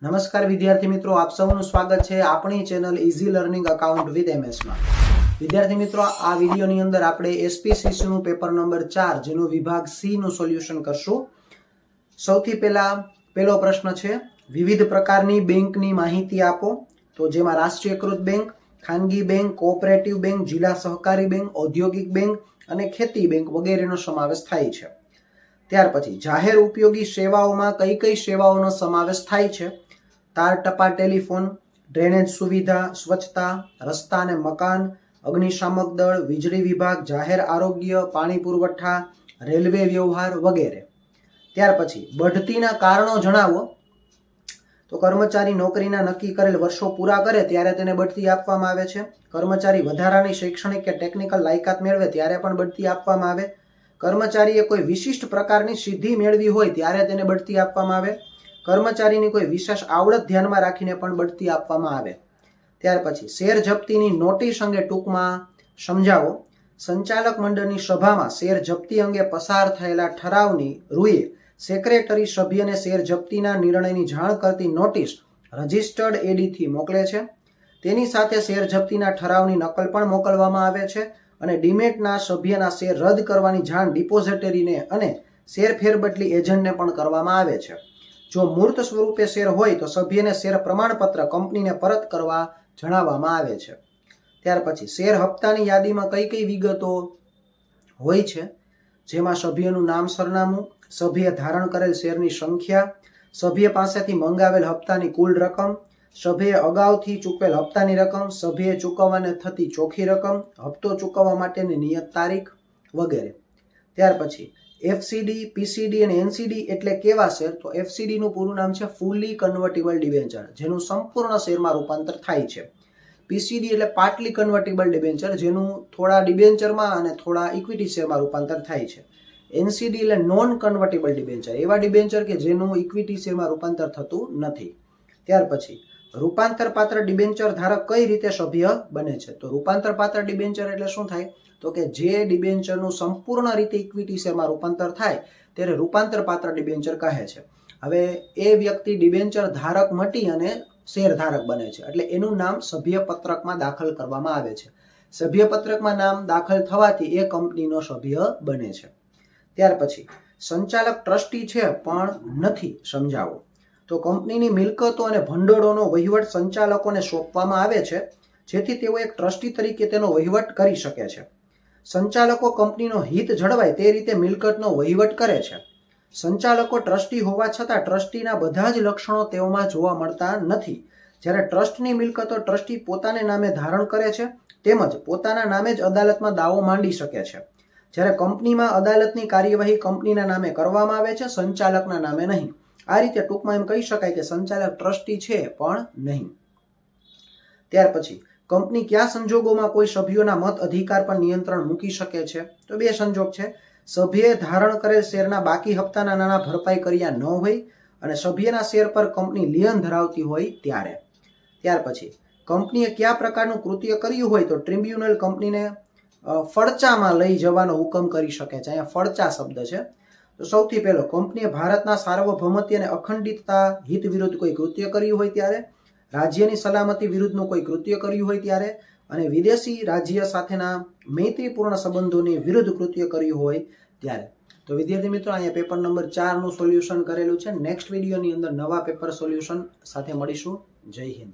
નમસ્કાર વિદ્યાર્થી મિત્રો, આપ સૌનું સ્વાગત છે આપણી channel easy learning account with MS માં। વિદ્યાર્થી મિત્રો, આ વિડિયોની અંદર આપણે એસપીસીસી નું પેપર નંબર 4 જેનું વિભાગ સી નું સોલ્યુશન કરશું। સૌથી પહેલો પ્રશ્ન છે, વિવિધ પ્રકારની બેંકની માહિતી આપો। તો જેમાં રાષ્ટ્રીયકૃત બેંક, ખાનગી બેંક, કોઓપરેટિવ બેંક, જિલ્લા સહકારી બેંક, ઔદ્યોગિક બેંક અને ખેતી બેંક વગેરેનો સમાવેશ થાય છે। ત્યાર પછી જાહેર ઉપયોગી સેવાઓમાં કઈ કઈ સેવાઓનો સમાવેશ થાય છે? તાર ટપાલ ટેલિફોન, ડ્રેનેજ સુવિધા, સ્વચ્છતા, રસ્તા અને મકાન, અગ્નિશામક દળ, વીજળી વિભાગ, જાહેર આરોગ્ય, પાણી પુરવઠા, રેલવે વ્યવહાર વગેરે। ત્યાર પછી બઢતીના કારણો જણાવો। તો કર્મચારી નોકરીના નક્કી કરેલ વર્ષો પૂરા કરે ત્યારે તેને બઢતી આપવામાં આવે છે। કર્મચારી વધારાની શૈક્ષણિક કે ટેકનિકલ લાયકાત મેળવે ત્યારે પણ બઢતી આપવામાં આવે। કર્મચારીએ કોઈ વિશિષ્ટ પ્રકારની સિદ્ધિ મેળવી હોય ત્યારે તેને બઢતી આપવામાં આવે। કર્મચારીની કોઈ વિશેષ આવડત ધ્યાનમાં રાખીને પણ બઢતી આપવામાં આવે। ત્યાર પછી શેર જપ્તીની નોટિસ અંગે ટૂંકમાં સમજાવો। સંચાલક મંડળની સભામાં શેર જપ્તી અંગે પસાર થયેલા ઠરાવની રૂએ સેક્રેટરી સભ્યને શેર જપ્તીના નિર્ણયની જાણ કરતી નોટિસ રજિસ્ટર્ડ એડીથી મોકલે છે। તેની સાથે શેર જપ્તીના ઠરાવની નકલ પણ મોકલવામાં આવે છે અને ડીમેટના સભ્યના શેર રદ કરવાની જાણ ડિપોઝિટરીને અને શેર ફેરબદલી એજન્ટને પણ કરવામાં આવે છે। જો મૂર્ત સ્વરૂપે શેર હોય તો સભ્યને શેર પ્રમાણપત્ર કંપનીને પરત કરવા જણાવવામાં આવે છે। ત્યાર પછી શેર હપ્તાની યાદીમાં કઈ કઈ વિગતો હોય છે? જેમાં સભ્યનું નામ, સરનામું, સભ્ય ધારણ કરેલ શેરની સંખ્યા, સભ્ય પાસેથી મંગાવેલ હપ્તાની કુલ રકમ, સભ્યએ અગાઉથી ચૂકવેલ હપ્તાની રકમ, સભ્યએ ચૂકવવાને થતી ચોખ્ખી રકમ, હપ્તો ચૂકવવા માટેની નિયત તારીખ વગેરે। ત્યાર પછી એફસીડી, પીસીડી અને એનસીડી એટલે કેવા શેર? તો એફસીડી નું પૂરું નામ છે ફૂલી કન્વર્ટિબલ ડિબેન્ચર, જેનું સંપૂર્ણ શેરમાં રૂપાંતર થાય છે। પીસીડી એટલે પાર્ટલી કન્વર્ટિબલ ડિબેન્ચર, જેનું થોડા ડિબેન્ચરમાં અને થોડા ઇક્વિટી શેરમાં રૂપાંતર થાય છે। એનસીડી એટલે નોન કન્વર્ટિબલ ડિબેન્ચર, એવા ડિબેન્ચર કે જેનું ઇક્વિટી શેરમાં રૂપાંતર થતું નથી। ત્યાર પછી રૂપાંતર પાત્ર ડિબેન્ચર ધારક કઈ રીતે સભ્ય બને છે? તો રૂપાંતર પાત્ર ડિબેન્ચર એટલે શું થાય? તો કે જે ડિબેન્ચરનું સંપૂર્ણ રીતે ઇક્વિટી શેરમાં રૂપાંતર થાય ત્યારે રૂપાંતર પાત્ર ડિબેન્ચર કહે છે। હવે એ વ્યક્તિ ડિબેન્ચર ધારક મટી અને શેર ધારક બને છે એટલે એનું નામ સભ્યપત્રકમાં દાખલ કરવામાં આવે છે। સભ્યપત્રકમાં નામ દાખલ થવાથી એ કંપનીનો સભ્ય બને છે। ત્યાર પછી સંચાલક ટ્રસ્ટી છે પણ નથી, સમજાવો। તો કંપનીની મિલકતો અને ભંડોળોનો વહીવટ સંચાલકોને સોંપવામાં આવે છે જેથી તેઓ એક ટ્રસ્ટી તરીકે તેનો વહીવટ કરી શકે છે। સંચાલકો કંપનીનો હિત જળવાય તે રીતે મિલકતનો વહીવટ કરે છે। સંચાલકો ટ્રસ્ટી હોવા છતાં ટ્રસ્ટીના બધા જ લક્ષણો તેઓમાં જોવા મળતા નથી। જ્યારે ટ્રસ્ટની મિલકતો ટ્રસ્ટી પોતાને નામે ધારણ કરે છે તેમજ પોતાના નામે જ અદાલતમાં દાવો માંડી શકે છે। જ્યારે કંપનીમાં અદાલતની કાર્યવાહી કંપનીના નામે કરવામાં આવે છે, સંચાલકના નામે નહીં। આ રીતે ટૂંકમાં એમ કહી શકાય કે સંચાલક ટ્રસ્ટી છે પણ નહીં। ત્યાર પછી કંપની કયા સંજોગોમાં કોઈ સભ્યોના મત અધિકાર પર નિયંત્રણ મૂકી શકે છે? તો બે સંજોગ છે, સભ્યએ ધારણ કરેલ શેરના બાકી હપ્તાના નાણાં ભરપાઈ કર્યા ન હોય અને સભ્યના શેર પર કંપની લિયન ધરાવતી હોય ત્યારે। ત્યાર પછી કંપનીએ કયા પ્રકારનું કૃત્ય કર્યું હોય તો ટ્રિબ્યુનલ કંપનીને ફડચામાં લઈ જવાનો હુકમ કરી શકે છે। અહીંયા ફડચા શબ્દ છે। તો સૌથી પહેલો, કંપનીએ ભારતના સાર્વભૌમત્વ અને અખંડિતતા હિત વિરુદ્ધ કોઈ કૃત્ય કર્યું હોય ત્યારે, રાજ્યની સલામતી વિરુદ્ધનું કોઈ કૃત્ય કર્યું હોય ત્યારે અને વિદેશી રાજ્ય સાથેના મૈત્રીપૂર્ણ સંબંધોની વિરુદ્ધ કૃત્ય કર્યું હોય ત્યારે। તો વિદ્યાર્થી મિત્રો, અહીંયા પેપર નંબર 4 નું સોલ્યુશન કરેલું છે। નેક્સ્ટ વિડીયોની અંદર નવા પેપર સોલ્યુશન સાથે મળીશું। જય હિન્દ।